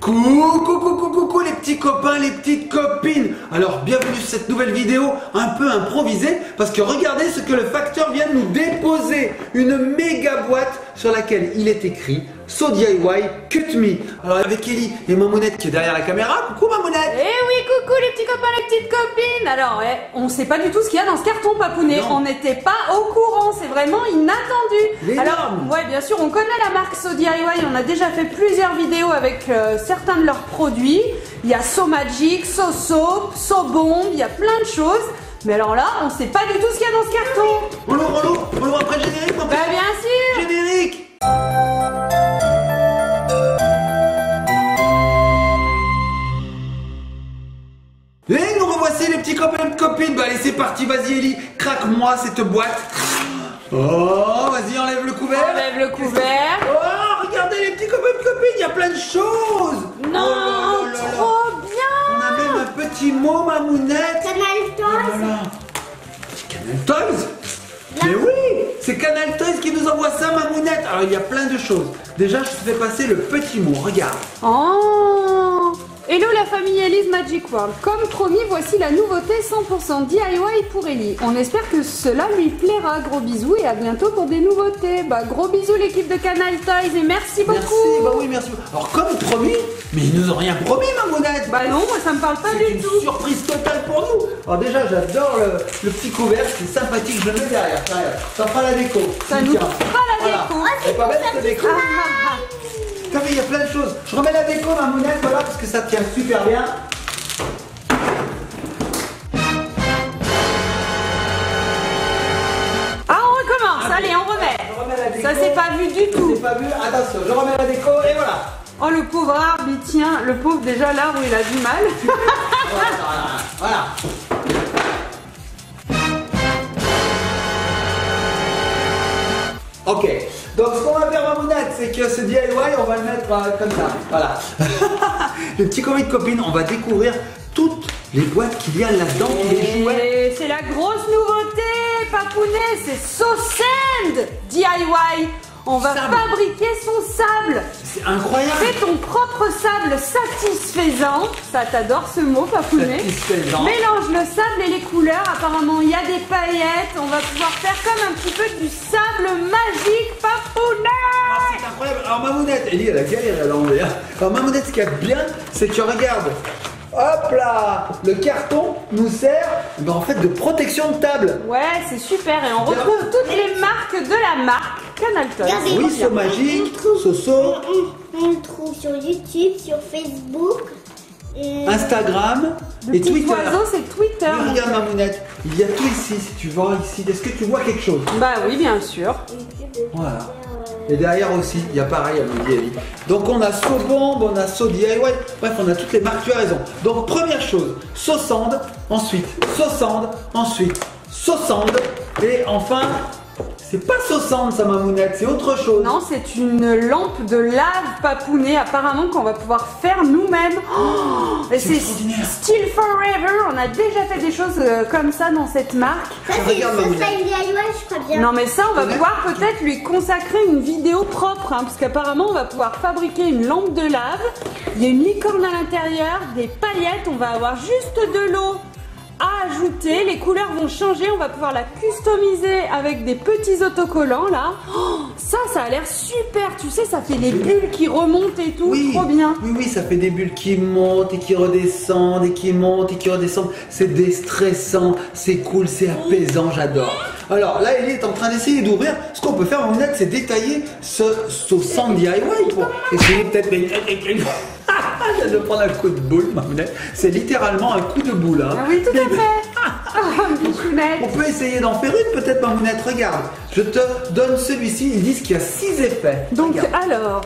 Coucou les petits copains, les petites copines. Alors bienvenue sur cette nouvelle vidéo un peu improvisée parce que regardez ce que le facteur vient de nous déposer. Une méga boîte sur laquelle il est écrit So DIY Cut Me. Alors avec Ellie et Mamounette qui est derrière la caméra. Coucou Mamounette. Eh oui, coucou les petits copains, les petites copines. Alors on sait pas du tout ce qu'il y a dans ce carton papounet. Non. On n'était pas au courant, c'est vraiment inattendu. Alors ouais, bien sûr, on connaît la marque So DIY. On a déjà fait plusieurs vidéos avec certains de leurs produits. Il y a So Magic, So Soap, So Bomb, il y a plein de choses. Mais alors là, on sait pas du tout ce qu'il y a dans ce carton. On l'ouvre après le générique. Bah bien sûr. Générique. Et nous revoici les petits copains et copines. Bah allez c'est parti, vas-y Ellie, craque-moi cette boîte. Oh, vas-y enlève le couvert. Enlève le couvert. Oh, regardez les petits copains et copines, il y a plein de choses. Non, Oh là là là là. trop bien. On a même un petit mot, Mamounette. Canal Toys. Oh là là. Canal Toys. Mais oui, c'est Canal Toys qui nous envoie ça, Mamounette. Alors il y a plein de choses. Déjà je te fais passer le petit mot, regarde. Oh! Hello la famille Ellie's Magic World. Comme promis, voici la nouveauté 100% DIY pour Ellie. On espère que cela lui plaira. Gros bisous et à bientôt pour des nouveautés. Bah gros bisous l'équipe de Canal Toys et merci beaucoup. Merci, bah oui, merci. Alors comme promis, mais ils nous ont rien promis, Mamounette. Bah non, moi ça me parle pas C'est du une tout. surprise totale pour nous. Alors déjà, j'adore le petit couvercle, c'est sympathique, je le mets derrière. Tiens, regarde. Ça fera la déco. Ça Tiens. nous fera la Voilà. déco. C'est pas bête cette déco. T'as vu, il y a plein de choses. Je remets la déco, Mamounette, voilà, parce que ça tient super bien. Ah on recommence, allez on remet. Je remets la déco. Ça c'est pas vu du tout. C'est pas vu. Attention, je remets la déco et voilà. Oh le pauvre arbre il tient, le pauvre déjà là où il a du mal. Voilà. Ok, donc ce qu'on va faire, Mamounette, c'est que ce DIY, on va le mettre comme ça. Voilà. Les petits copains de copines, on va découvrir toutes les boîtes qu'il y a là-dedans, les jouets. Et c'est la grosse nouveauté, papounet, c'est So Sand DIY. On va Sable. fabriquer son sable. C'est incroyable. Fais ton propre sable satisfaisant. Ça t'adore ce mot, papounet. Satisfaisant. Mélange le sable et les couleurs. Apparemment, il y a des paillettes. On va pouvoir faire comme un petit peu du sable magique, papounet. C'est incroyable. Alors Mamounette, Ellie, elle a galéré à l'envers. Alors Mamounette, ce qu'il y a de bien, c'est que regarde. Hop là, le carton nous sert en fait de protection de table. Ouais, c'est super. Et on retrouve toutes les marques de la marque Canal Toys. Regardez. Oui, So Magic, So Soap, On le trouve sur YouTube, sur Facebook. Instagram Le et petit Twitter. oiseau, c'est Twitter. Oui, regarde Mamounette, il y a tout ici si tu vois ici. Est-ce que tu vois quelque chose? Bah oui, bien sûr. Voilà. Et derrière aussi, il y a pareil, elle me dit Ellie. Donc on a So Bomb, on a So DIY, bref on a toutes les marques, tu as raison. Donc première chose, So Sand, ensuite So Sand, ensuite So Sand, et enfin, c'est pas So Sand ça Mamounette, c'est autre chose. Non, c'est une lampe de lave papounet apparemment qu'on va pouvoir faire nous-mêmes. Oh, et C'est c'est extraordinaire. Still Forever. On a déjà fait des choses comme ça dans cette marque. Ça, Regarde, ça Mamounette. serait une DIY, je crois bien. Non mais ça, on va Ouais. pouvoir peut-être lui consacrer une vidéo propre, hein, parce qu'apparemment on va pouvoir fabriquer une lampe de lave. Il y a une licorne à l'intérieur, des paillettes, on va avoir juste de l'eau à ajouter, les couleurs vont changer, on va pouvoir la customiser avec des petits autocollants là. Oh, ça a l'air super, tu sais, ça fait des bulles qui remontent et tout, Oui, trop bien. oui, ça fait des bulles qui montent et qui redescendent et qui montent et qui redescendent. C'est déstressant, c'est cool, c'est apaisant, j'adore. Alors là, Ellie est en train d'essayer d'ouvrir. Ce qu'on peut faire, Mamounette, c'est détailler ce Sand DIY pour essayer peut-être de prendre un coup de boule, Mamounette. C'est littéralement un coup de boule. Hein. Ah oui, tout à fait. Oh, bichounette. On peut essayer d'en faire une peut-être, Mamounette. Regarde, je te donne celui-ci. Ils disent qu'il y a 6 effets. Donc Regarde. alors,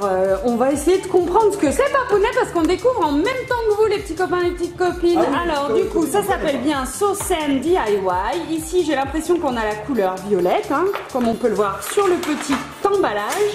on va essayer de comprendre ce que c'est papounet parce qu'on découvre en même temps que vous les petits copains, les petites copines. Ah oui, Alors oui, du coup, oui, ça oui, s'appelle bien So Sand DIY. Ici, j'ai l'impression qu'on a la couleur violette, hein, comme on peut le voir sur le petit emballage.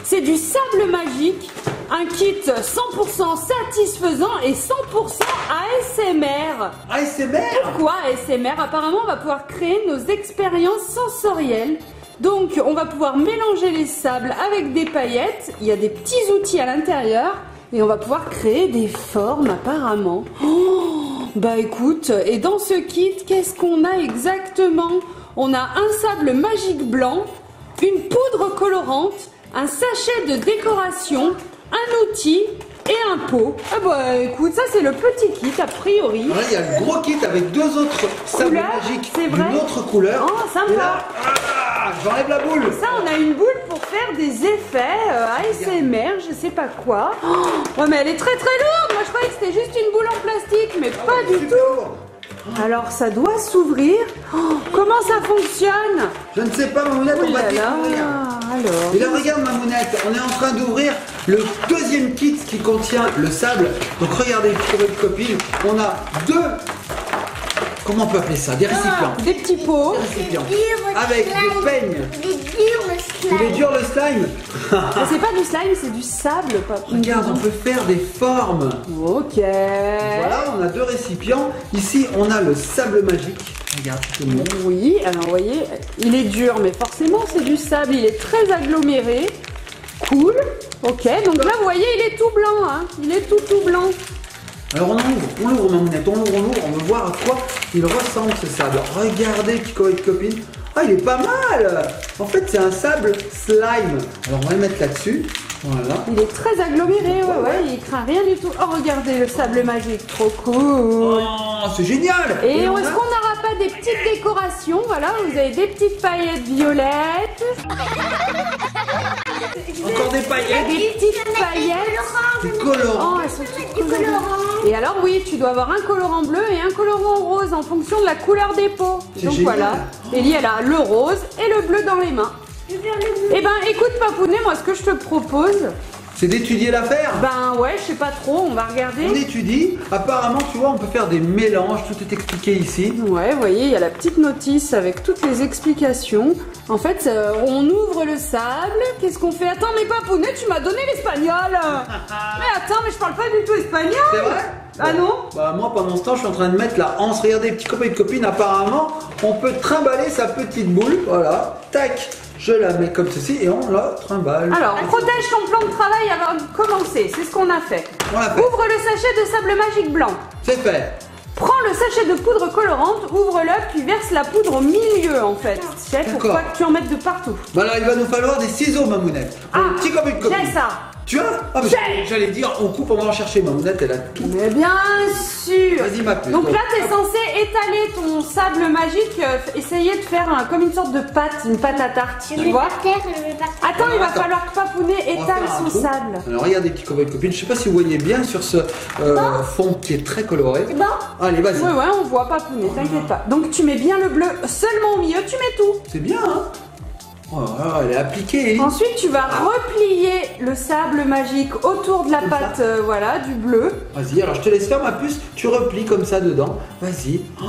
C'est du sable magique, un kit 100% satisfaisant et 100% ASMR. ASMR. Pourquoi ASMR? Apparemment, on va pouvoir créer nos expériences sensorielles. Donc, on va pouvoir mélanger les sables avec des paillettes. Il y a des petits outils à l'intérieur. Et on va pouvoir créer des formes apparemment. Oh, bah écoute, et dans ce kit, qu'est-ce qu'on a exactement? On a un sable magique blanc, une poudre colorante, un sachet de décoration, un outil et un pot. Ah bah écoute, ça c'est le petit kit a priori. Alors là, il y a le gros kit avec deux autres sables Couleur, magiques c'est vrai. d'une autre couleur. Oh, sympa. Et là, j'enlève la boule. Ça, on a une boule pour faire des effets ASMR, je sais pas quoi. Oh, ouais, mais elle est très très lourde. Moi, je croyais que c'était juste une boule en plastique, mais pas du Super tout. lourd. Alors, ça doit s'ouvrir. Oh, comment ça fonctionne? Je ne sais pas, Mamounette, Oh on va là là. découvrir. Alors. Et là, regarde, Mamounette, on est en train d'ouvrir le deuxième kit qui contient le sable. Donc, regardez, pour votre copine, on a deux. Comment on peut appeler ça? Des récipients. Des petits pots. Des récipients. Avec des peignes. Il est dur le slime. Il est dur le slime. Mais c'est pas du slime, c'est du sable. Pas... Regarde, on peut faire des formes. Ok. Voilà, on a deux récipients. Ici, on a le sable magique. Regarde, je te montre. Oui, alors vous voyez, il est dur, mais forcément c'est du sable, il est très aggloméré. Cool. Ok, donc là vous voyez, il est tout blanc, hein. Il est tout blanc. Alors on l'ouvre, Mamounette, on l'ouvre, on veut voir à quoi il ressemble ce sable. Regardez, petit copine. Ah, il est pas mal. En fait, c'est un sable slime. Alors on va le mettre là-dessus. Voilà. Il est très aggloméré, ouais, il craint rien du tout. Oh, regardez le sable magique, trop cool. Oh, c'est génial. Et on est-ce a- qu'on n'aura pas des petites décorations? Voilà, vous avez des petites paillettes violettes, Encore des paillettes. des petites paillettes. Du colorant. Oh, elles sont toutes colorées. Et alors oui, tu dois avoir un colorant bleu et un colorant rose en fonction de la couleur des pots. C'est Donc génial. voilà, Ellie elle a le rose et le bleu dans les mains. Je veux le bleu. Eh ben écoute Papounet, moi ce que je te propose, C'est d'étudier l'affaire. ben ouais, je sais pas trop, on va On regarder. étudie. Apparemment, tu vois, on peut faire des mélanges. Tout est expliqué ici. Ouais, vous voyez, il y a la petite notice avec toutes les explications. En fait, on ouvre le sable. Qu'est-ce qu'on fait? Attends, mais Papounet, tu m'as donné l'espagnol. Mais attends, mais je parle pas du tout espagnol. C'est vrai? Ah non? Bah moi pendant ce temps je suis en train de mettre la hanse. Regardez, petits copains et copines, apparemment on peut trimballer sa petite boule. Voilà, tac, je la mets comme ceci et on la trimballe. Alors, protège ton plan de travail avant de commencer. C'est ce qu'on a fait. On l'a fait. Ouvre le sachet de sable magique blanc. C'est fait. Prends le sachet de poudre colorante, ouvre-le, puis verse la poudre au milieu en fait. Tu sais, pour D'accord. pas que tu en mettes de partout. Bah alors il va nous falloir des ciseaux, Mamounette. Petit copain et copines. j'ai ça. Tu as? Ah mais J'ai. j'allais dire, on coupe, on va en chercher. Mamounette, elle a tout. Mais bien sûr. Vas-y, ma puce. Donc là, tu es censé étaler ton sable magique, essayer de faire comme une sorte de pâte, une pâte à tarte, Je tu vais vois. par terre, je vais par terre. Attends, il va Attends. falloir que Papounet On va étale faire un son trou. sable. Alors regardez, petits copains et copines, je sais pas si vous voyez bien sur ce fond qui est très coloré. C'est bon? Allez, vas-y. Ouais, on voit Papounet, t'inquiète pas. Donc tu mets bien le bleu seulement au milieu, tu mets tout. C'est bien, hein? Oh, elle est appliquée, Ellie. Ensuite, tu vas replier le sable magique autour de la Comme pâte, ça. voilà, du bleu. Vas-y, alors je te laisse faire ma puce, tu replies comme ça dedans. Vas-y. Oh,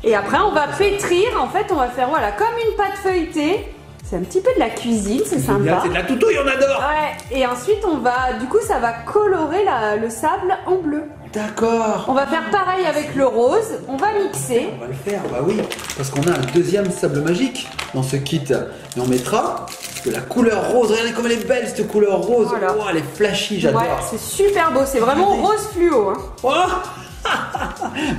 Et après, on va pétrir. En fait, on va faire, voilà, comme une pâte feuilletée. C'est un petit peu de la cuisine, c'est génial, sympa. c'est de la toutouille, on adore. Ouais, et ensuite, on va, du coup, ça va colorer le sable en bleu. D'accord. On va faire pareil avec le rose. On va mixer. On va le faire, bah oui, parce qu'on a un deuxième sable magique dans ce kit. Et on mettra de la couleur rose. Regardez comme elle est belle cette couleur rose. Voilà. Oh, elle est flashy, j'adore. Ouais, c'est super beau. C'est vraiment Regardez. rose fluo. Hein. Oh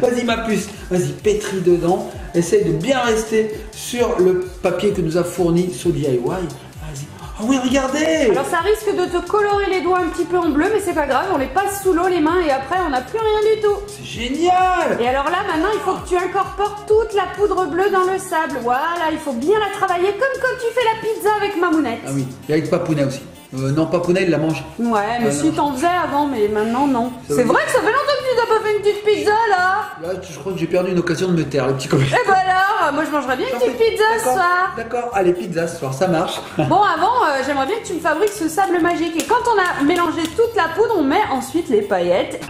vas-y ma puce, vas-y pétris dedans. Essaye de bien rester sur le papier que nous a fourni So DIY. Vas-y. Ah oui, regardez. Alors ça risque de te colorer les doigts un petit peu en bleu, mais c'est pas grave. On les passe sous l'eau les mains et après on n'a plus rien du tout. C'est génial. Et alors là, maintenant, il faut que tu incorpores toute la poudre bleue dans le sable. Voilà, il faut bien la travailler comme quand tu fais la pizza avec Mamounette. Ah oui, et avec Papounet aussi. Non, Papounet, il la mange. Ouais, mais Ah, si non. t'en faisais avant, mais maintenant, non. Ça C'est veut vrai que ça fait longtemps que tu n'as pas fait une petite pizza, là. Là, je crois que j'ai perdu une occasion de me taire, le petit copain. Et bah alors, moi je mangerais bien une petite pizza ce D'accord, soir. D'accord, allez, pizza ce soir, ça marche. Bon, avant, j'aimerais bien que tu me fabriques ce sable magique. Et quand on a mélangé toute la poudre, on met ensuite les paillettes.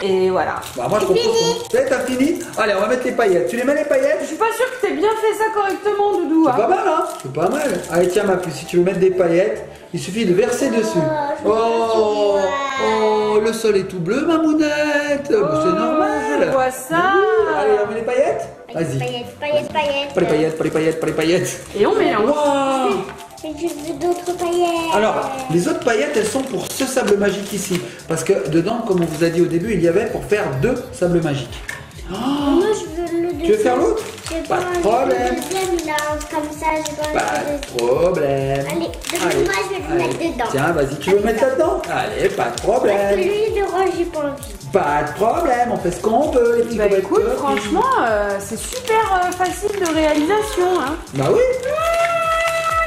Et voilà. Bah, moi, je propose qu'on... T'as fini? Allez, on va mettre les paillettes. Tu les mets les Je paillettes? suis pas sûre que t'aies bien fait ça correctement, Doudou. C'est Hein. pas mal, hein? C'est pas mal. Allez, tiens, ma puce, si tu veux mettre des paillettes, il suffit de verser dessus. Oh, oh, le sol est tout bleu, Mamounette. Bah, c'est normal. Je vois ça. Oui. Allez, on met les paillettes? Vas-y. Paillettes, paillettes, paillettes. Pas les paillettes, pas les paillettes, pas les paillettes. Et on mélange. Waouh! Mais je veux d'autres paillettes. Alors, les autres paillettes, elles sont pour ce sable magique ici. Parce que dedans, comme on vous a dit au début, il y avait pour faire 2 sables magiques. Moi, je veux le deuxième. Tu veux faire l'autre? J'ai Pas de problème. Le deuxième, il a comme ça, j'ai pas Pas envie de problème. Allez, moi, je vais le mettre dedans. Tiens, vas-y, tu veux mettre là-dedans? Allez, pas de Parce que problème. lui, le rose, j'ai pas envie. Pas de problème, on fait ce qu'on peut, les petits Bah copains. écoute, franchement, c'est super facile de réalisation. Hein. Bah oui.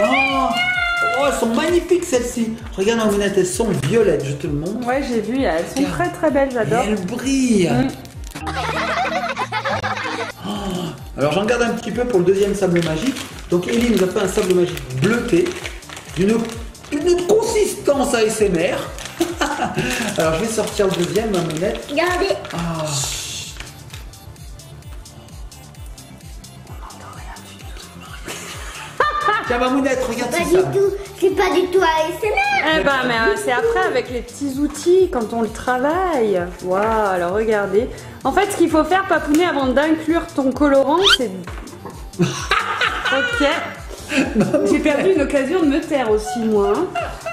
Oh, elles sont magnifiques celles-ci. Regarde, Mamounette, elles sont violettes, je te le montre. Ouais, j'ai vu, elles sont Regarde. très très belles, Et j'adore. elles brillent. Mm. Alors j'en garde un petit peu pour le deuxième sable magique. Donc Ellie nous a fait un sable magique bleuté d'une consistance ASMR. Alors je vais sortir le deuxième, Mamounette. Regardez. Ah. Tiens Mamounette, regarde Pas ce du sable. tout. C'est pas du tout ASMR. Eh ben, mais c'est après avec les petits outils quand on le travaille. Waouh, alors regardez. En fait, ce qu'il faut faire, Papounet, avant d'inclure ton colorant, c'est. Ok. J'ai perdu une occasion de me taire aussi, moi.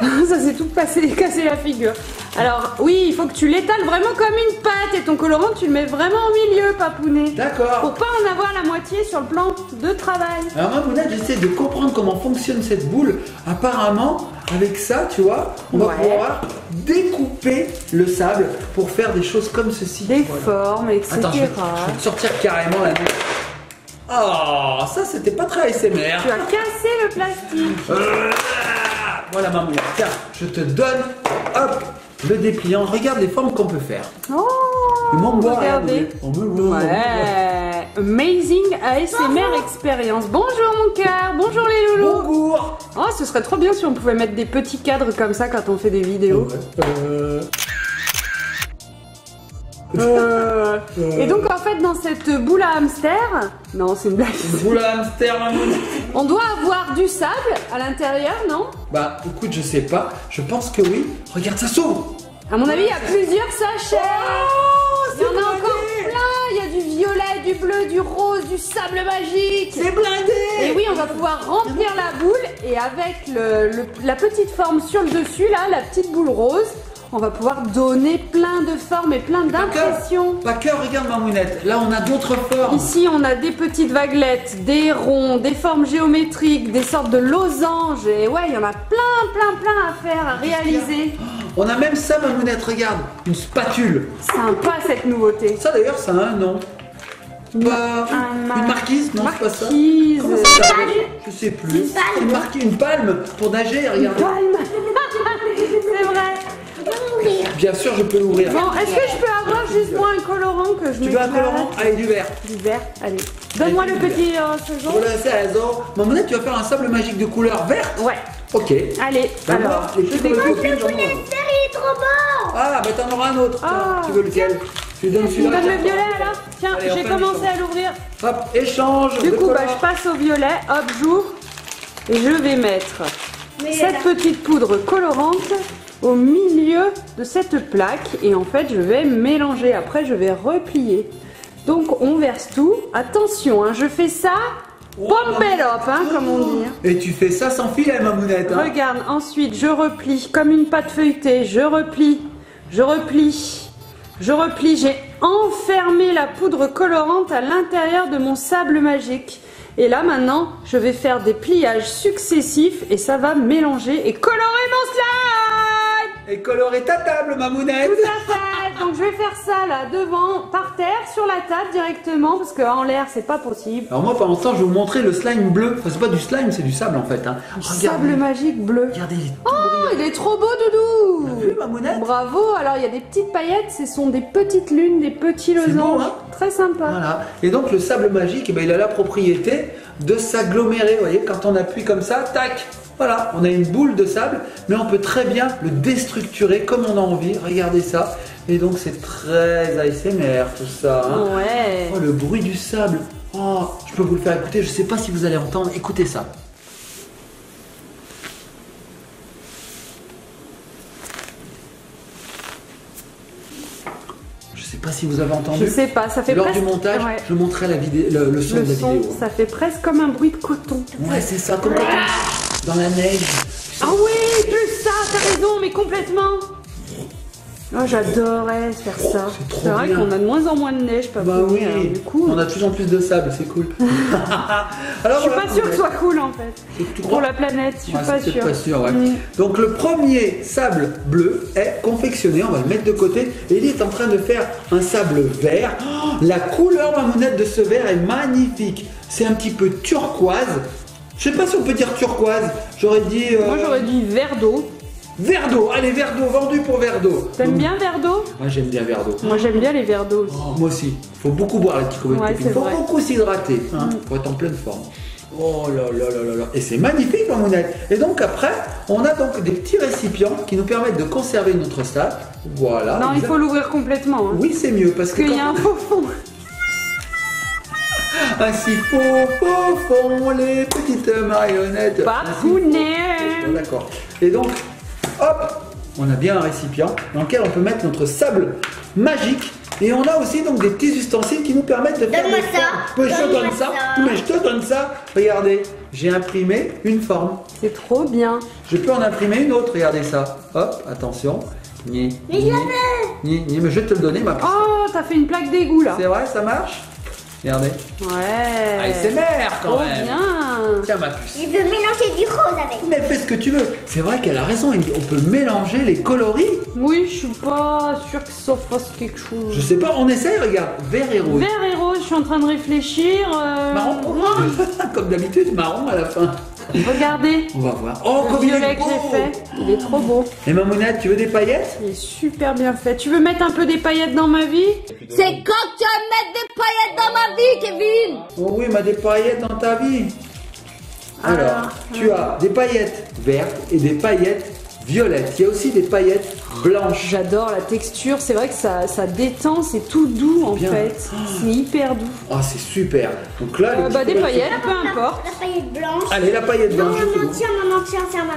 Hein. Ça s'est tout cassé la figure. Alors, oui, il faut que tu l'étales vraiment comme une pâte et ton colorant, tu le mets vraiment au milieu, Papounet. D'accord. Pour pas en avoir la moitié sur le plan de travail. Alors Mamounette, j'essaie de comprendre comment fonctionne cette boule. Apparemment, avec ça, tu vois, on va Ouais. pouvoir découper le sable pour faire des choses comme ceci. Des Voilà. formes, etc. Attends, je vais te sortir carrément la nuit. Oh, ça c'était pas très ASMR. Tu as cassé le plastique. Voilà Mamounette, tiens, je te donne, hop, le dépliant. Regarde les formes qu'on peut faire. Oh, Et mon bois, regardez. Ouais. Amazing ASMR expérience. Bonjour mon cœur, bonjour les loulous. Bonjour. Oh, ce serait trop bien si on pouvait mettre des petits cadres comme ça quand on fait des vidéos. Et donc en fait dans cette boule à hamster, non c'est une blague, Boule à hamster, Mamounette. on doit avoir du sable à l'intérieur, non? Bah écoute, je sais pas, je pense que oui. Regarde, ça s'ouvre. À mon avis il y a plusieurs sachets. Il y en a encore plein, il y a du violet, du bleu, du rose, du sable magique. C'est blindé. Et oui, on va pouvoir remplir la boule et avec la petite forme sur le dessus, là, la petite boule rose, on va pouvoir donner plein de formes et plein d'impressions. Pas que, regarde Mamounette, là on a d'autres formes. Ici, on a des petites vaguelettes, des ronds, des formes géométriques, des sortes de losanges. Et ouais, il y en a plein à faire, à réaliser. On a même ça Mamounette, regarde, une spatule. Sympa cette nouveauté. Ça d'ailleurs, ça a un nom. Pas une marquise, non c'est pas ça. Marquise. Comment ça s'appelle? Je sais plus. Une palme. Une palme pour nager, regarde. Palme. C'est vrai. Bien sûr, je peux l'ouvrir. Bon, est-ce que je peux avoir juste moi un colorant que je Tu veux un colorant? Allez, du vert. Du vert, allez. Donne-moi Allez, le du petit ce Pour jaune. le 16 ans. Mamounette, tu vas faire un sable magique de couleur verte? Ouais. Ok. Allez, Ben alors, moi, les je petits découpe. colorants, j'en ai un. Il est trop beau. Ah, bah t'en auras un autre. Tiens, Ah. tu veux lequel? Tu lui donnes Tu me celui-là. donnes le tiens. violet alors? Tiens, Allez, j'ai enfin, commencé échange. à l'ouvrir. Hop, échange. Du de coup, bah, colorants. je passe au violet, hop, j'ouvre. Et je vais mettre cette petite poudre colorante au milieu de cette plaque. Et en fait, je vais mélanger. Après, je vais replier. Donc, on verse tout. Attention, hein, je fais ça, pump it up, hein, comme on dit. Hein. Et tu fais ça sans filet, Mamounette. Hein. Regarde, ensuite je replie comme une pâte feuilletée, je replie, je replie, je replie. J'ai enfermé la poudre colorante à l'intérieur de mon sable magique. Et là maintenant, je vais faire des pliages successifs et ça va mélanger et colorer mon slime. Et colorer ta table, Mamounette. Tout à fait. Donc je vais faire ça là devant, par terre, sur la table directement parce qu'en l'air c'est pas possible. Alors moi, pendant ce temps, je vais vous montrer le slime bleu. Enfin, c'est pas du slime, c'est du sable en fait. Hein. Sable magique bleu. Regardez, il est tout Oh, brillant. il est trop beau, Doudou. T'as vu, Mamounette? Bravo. Alors, il y a des petites paillettes. Ce sont des petites lunes, des petits beau, losanges. hein? Très sympa. Voilà. Et donc le sable magique, eh ben, il a la propriété de s'agglomérer. Vous voyez, quand on appuie comme ça, tac. Voilà, on a une boule de sable, mais on peut très bien le déstructurer comme on a envie. Regardez ça. Et donc c'est très ASMR tout ça. Hein. Ouais. Oh, le bruit du sable. Oh, je peux vous le faire écouter. Je sais pas si vous allez entendre. Écoutez ça. Je sais pas si vous avez entendu. Je sais pas, ça fait Lors presque. du montage, Ouais. je montrerai la vidéo, le son Le de la son, vidéo. ça fait presque comme un bruit de coton. Ouais, c'est ça, comme quand dans la neige. Ah oui, plus ça, t'as raison, mais complètement. Oh, j'adorais faire ça. C'est trop C'est vrai bien. qu'on a de moins en moins de neige, pas Bah oui, alors, du coup, on a de plus en plus de sable, c'est cool. Alors, je suis voilà, pas sûre que ce soit cool en fait. Tu Pour crois la planète, je suis Ouais, pas c'est sûre. pas sûr, ouais. Mm. Donc le premier sable bleu est confectionné, on va le mettre de côté. Et il est en train de faire un sable vert. Oh, la couleur mamounette de ce vert est magnifique. C'est un petit peu turquoise. Je sais pas si on peut dire turquoise. J'aurais dit. Moi j'aurais dit verre d'eau. Verre d'eau. Allez, verre d'eau, vendu pour verre d'eau. T'aimes bien verre d'eau? Moi j'aime bien verre d'eau. Moi j'aime bien les verres d'eau aussi. Oh, moi aussi. Il faut beaucoup boire les petits copains. Ouais, Il c'est faut vrai. beaucoup s'hydrater pour être en pleine forme. Oh là là là là là. Et c'est magnifique, mamounette. Et donc après, on a donc des petits récipients qui nous permettent de conserver notre sable. Voilà. Non, il exact. faut l'ouvrir complètement. Hein. Oui, c'est mieux parce que Parce qu'il y a quand... un faux fond. Ainsi font les petites marionnettes. Papounet. Bon, d'accord. Et donc, hop, on a bien un récipient dans lequel on peut mettre notre sable magique. Et on a aussi donc des petits ustensiles qui nous permettent de faire Donne-moi des ça. formes. Oui, je te Donne-moi donne ça. ça. Mais je te donne ça. Regardez, j'ai imprimé une forme. C'est trop bien. Je peux en imprimer une autre. Regardez ça. Hop, attention. Ni, Mais je l'avais. ni, mais je vais te le donner, ma puce. Oh, t'as fait une plaque d'égout là. C'est vrai, ça marche. Regardez. Ouais. ASMR quand Trop même. bien. Tiens, ma puce. Il veut mélanger du rose avec. Mais fais ce que tu veux. C'est vrai qu'elle a raison. On peut mélanger les coloris. Oui, je suis pas sûre que ça fasse quelque chose. Je sais pas, on essaye, regarde. Vert et rose. Vert et rose, je suis en train de réfléchir. Marron. Comme d'habitude, marron à la fin. Regardez. On va voir. Oh, Le comme il violet est que beau. j'ai fait, il est trop beau. Et mamounette, tu veux des paillettes? Il est super bien fait. Tu veux mettre un peu des paillettes dans ma vie? C'est quand tu vas mettre des paillettes dans ma vie, Kevin. Oh oui, mais des paillettes dans ta vie. Alors, tu as des paillettes vertes et des paillettes violettes. Il y a aussi des paillettes blanches. J'adore la texture, c'est vrai que ça détend, c'est tout doux en bien. fait. C'est hyper doux. Oh, c'est super. Donc là, les Bah petits des paillettes- paillettes, peu importe. La paillette blanche. Allez, la paillette Non, blanche, je te maman, donne. tiens, c'est à maman.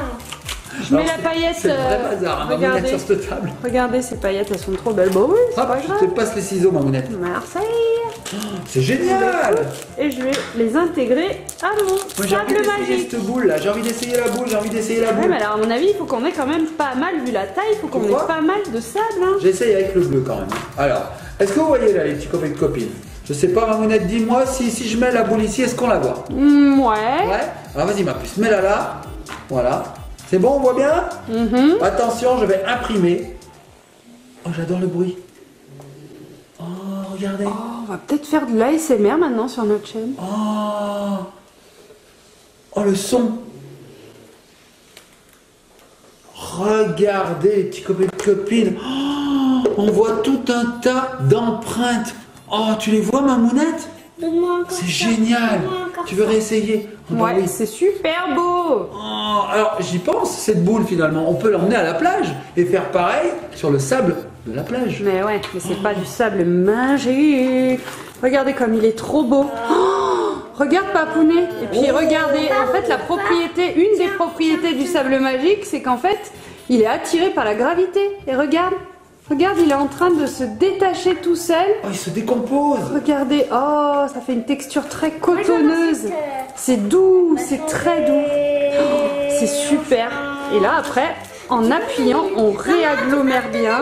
Je mets Alors, la paillette. C'est le vrai bazar, hein, mamounette regardez, sur cette table. regardez ces paillettes, elles sont trop belles. Bon oui, c'est Hop, pas je grave. te passe les ciseaux, mamounette. Marseille. C'est génial. Et je vais les intégrer à mon Moi, j'ai envie sable d'essayer magique. cette boule là. J'ai envie d'essayer la boule. J'ai envie d'essayer la Ouais, boule. mais alors à mon avis, il faut qu'on ait quand même pas mal, vu la taille, il faut qu'on ait Pourquoi pas mal de sable. Hein. J'essaye avec le bleu quand même. Alors, est-ce que vous voyez là les petits copains et copines? Je sais pas, mamounette, dis-moi si je mets la boule ici, est-ce qu'on la voit? Ouais. Ouais. Alors vas-y ma puce, mets-la là. Voilà. C'est bon, on voit bien? Mhm. Attention, je vais imprimer. Oh, j'adore le bruit. Oh, regardez. Oh, on va peut-être faire de l'ASMR maintenant sur notre chaîne. Oh. Oh, le son. Regardez les petits copains et copines. Oh, on voit tout un tas d'empreintes. Oh, tu les vois, mamounette? Donne-moi encore. C'est ça. génial. Donne-moi encore Tu veux ça. réessayer? Oh, bah Ouais, oui. c'est super beau. Oh, alors j'y pense, cette boule finalement, on peut l'emmener à la plage et faire pareil sur le sable de la plage. Mais ouais, mais c'est pas du sable magique. Regardez comme il est trop beau. Oh, regarde Papounet. Et puis Oh. regardez, en fait la propriété, une des propriétés du sable magique, c'est qu'en fait, il est attiré par la gravité. Et regarde, regarde, il est en train de se détacher tout seul. Oh, il se décompose. Regardez, oh, ça fait une texture très cotonneuse. C'est doux, c'est très doux. Oh, c'est super. Et là après, en appuyant, on réagglomère bien.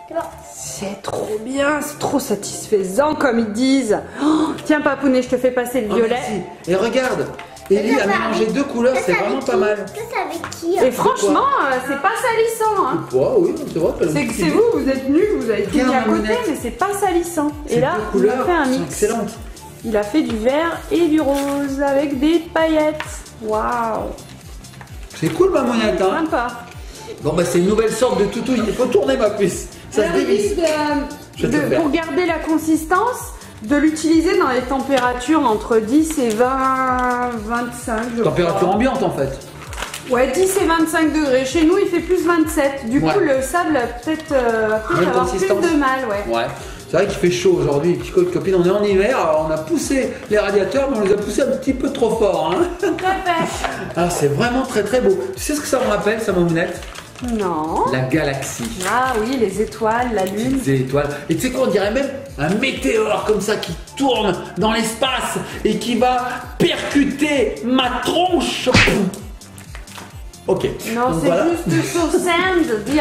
C'est bon. C'est trop bien, c'est trop satisfaisant comme ils disent. Oh, tiens Papounet, je te fais passer le Oh, violet. merci. Et regarde, Ellie a mélangé deux couleurs, c'est vraiment pas mal. Ça, c'est avec qui Et franchement, c'est pas salissant. Hein. Ouais, oui, c'est vrai. C'est que c'est vous, vous êtes nuls, vous avez tout mis à Regarde, côté, Mamounette. mais c'est pas salissant. Ces Et là, deux il a couleurs fait un sont mix. excellentes. Il a fait du vert et du rose avec des paillettes. Waouh, C'est cool, mamounette, hein. sympa. Bon, bah, c'est une nouvelle sorte de toutou. Il faut tourner ma puce. Ça se Alors, il dévisse. dit Je vais te faire. pour garder la consistance, de l'utiliser dans les températures entre 10 et 20, 25. je Température crois. ambiante en fait. Ouais, 10 et 25 degrés. Chez nous, il fait plus 27. Du coup, Ouais. le sable a peut-être Même avoir plus consistance. de mal, ouais. Ouais. C'est vrai qu'il fait chaud aujourd'hui, petits copines. On est en hiver, alors on a poussé les radiateurs, mais on les a poussés un petit peu trop fort. Hein. Tout à fait. Alors c'est vraiment très très beau. Tu sais ce que ça me rappelle, ça, mamounette? Non. La galaxie. Ah oui, les étoiles, la lune. Des étoiles. Et tu sais quoi, on dirait même un météore comme ça qui tourne dans l'espace et qui va percuter ma tronche. Ok. Non, Donc c'est voilà. juste sur Sand DIY,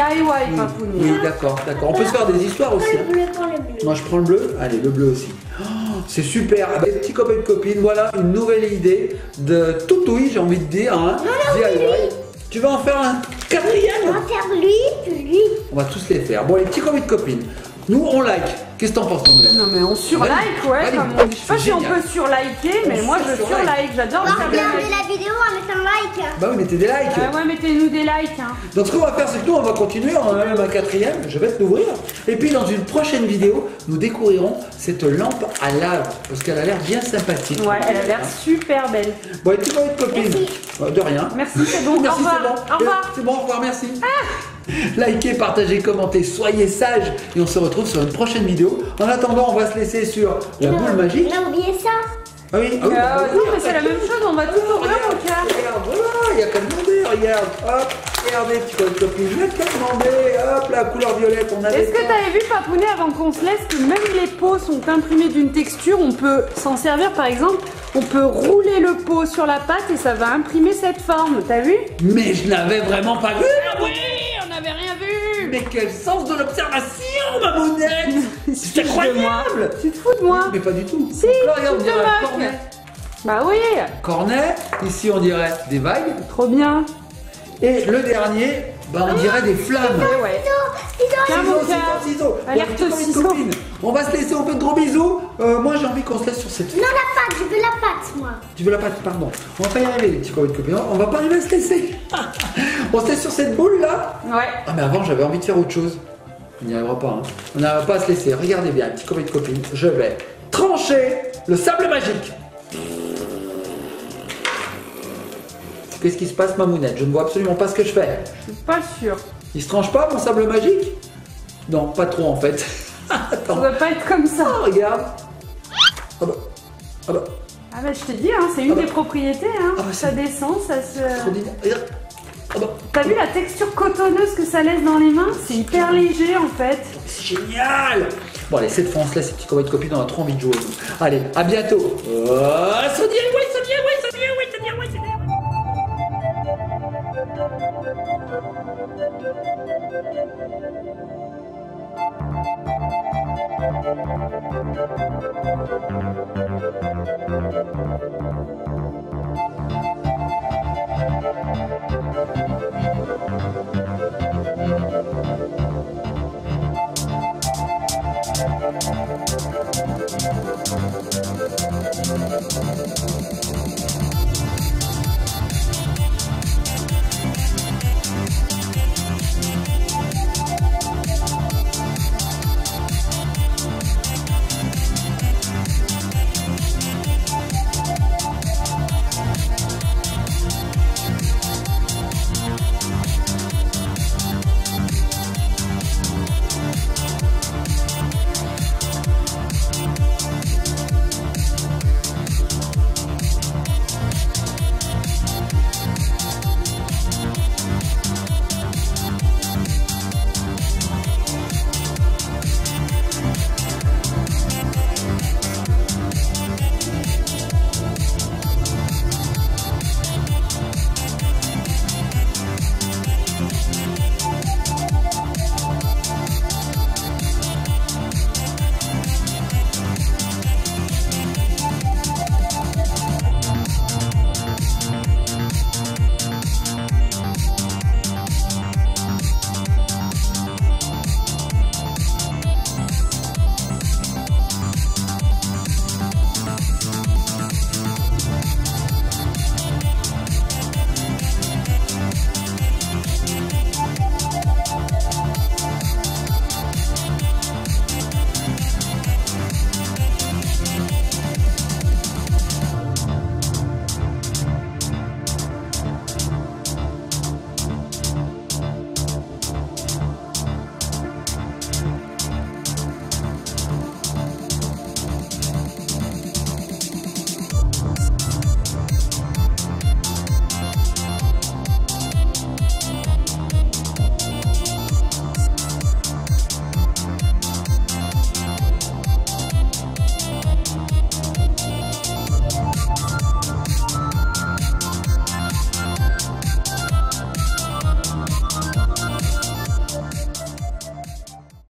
Papounet. Oui, d'accord. On peut se faire des histoires aussi. Prends le bleu, prends le bleu. Moi, je prends le bleu. Allez, le bleu aussi. Oh, c'est super. Ah bah, les petits copains et copines, voilà une nouvelle idée de toutouille, j'ai envie de dire. Hein. DIY. Tu vas en faire un On quatrième? va faire lui, puis lui. On va tous les faire. Bon, les petits copains et copines, nous, on like. Qu'est-ce que t'en penses, Mamounette? Non mais on surlike, ouais, Allez, comme on dit. Je sais pas si on génial. peut surliker, mais On moi je surlike. surlike, j'adore On va ça. regarder la vidéo en mettant like. Bah oui, mettez des likes. Ah ouais, mettez-nous des likes. Hein. Donc ce qu'on va faire, c'est que nous, on va continuer, on en a même un quatrième, je vais te l'ouvrir. Et puis dans une prochaine vidéo, nous découvrirons cette lampe à lave, parce qu'elle a l'air bien sympathique. Ouais, elle a l'air super belle. Bon, et tu vas être copine. Merci. De rien. Merci, c'est bon. Merci, Au revoir. c'est bon. Au revoir. C'est bon, au revoir, merci. Likez, partagez, commentez, soyez sages. Et on se retrouve sur une prochaine vidéo. En attendant, on va se laisser sur la boule magique. On a oublié ça. Ah oui, Non, mais c'est la même chose, on va tout ouvrir regarde, mon cœur. regarde, voilà, il n'y a qu'à demander, regarde, hop, regardez, petit code copine, je vais qu'à demander, hop, la couleur violette, on avait Est-ce que pas. t'avais vu, Papounet, avant qu'on se laisse, que même les pots sont imprimés d'une texture, on peut s'en servir, par exemple, on peut rouler le pot sur la pâte et ça va imprimer cette forme, t'as vu? Mais je n'avais vraiment pas vu. Ah oui, on n'avait rien vu. Mais quel sens de l'observation, ma monette. C'est incroyable. Tu te fous de moi? Mais pas du tout. Si, Donc là, regarde, on tu te dirait un moques. cornet. Bah oui, Cornet, ici on dirait des vagues. trop bien. Et le dernier, bah, on dirait des flammes. Eh ouais. Tiens, mon cœur. Ciseaux. Alerte Bon, petite ciseaux. copine, on va se laisser, on fait de gros bisous. Moi j'ai envie qu'on se laisse sur cette. Non, la pâte, je veux la pâte, moi. Tu veux la pâte, pardon. On va pas y arriver, les petits copines. On va pas arriver à se laisser. On se laisse sur cette boule là. Ouais. Ah mais avant j'avais envie de faire autre chose. On n'y arrivera pas. Hein. On n'arrivera pas à se laisser. Regardez bien, petit copain de copine. Je vais trancher le sable magique. Qu'est-ce qui se passe, Mamounette? Je ne vois absolument pas ce que je fais. Je suis pas sûre. Il se tranche pas mon sable magique? Non, pas trop en fait. Ça Attends. doit pas être comme ça. Oh, regarde. Ah bah. Ah bah. Ah bah je te dis, hein, c'est une Ah bah. des propriétés. Hein. Ah bah, ça c'est- descend, ça se... Extraordinaire. Regarde. Ah bah. T'as vu la texture cotonneuse que ça laisse dans les mains? C'est hyper léger en fait. C'est génial. Bon allez, cette fois on se laisse, ces petits copains de copines, on a trop envie de jouer. Nous. Allez, à bientôt. Ça dit, ouais, ça dit, ouais, ça dit, ouais, ça dit, ouais, ça dit.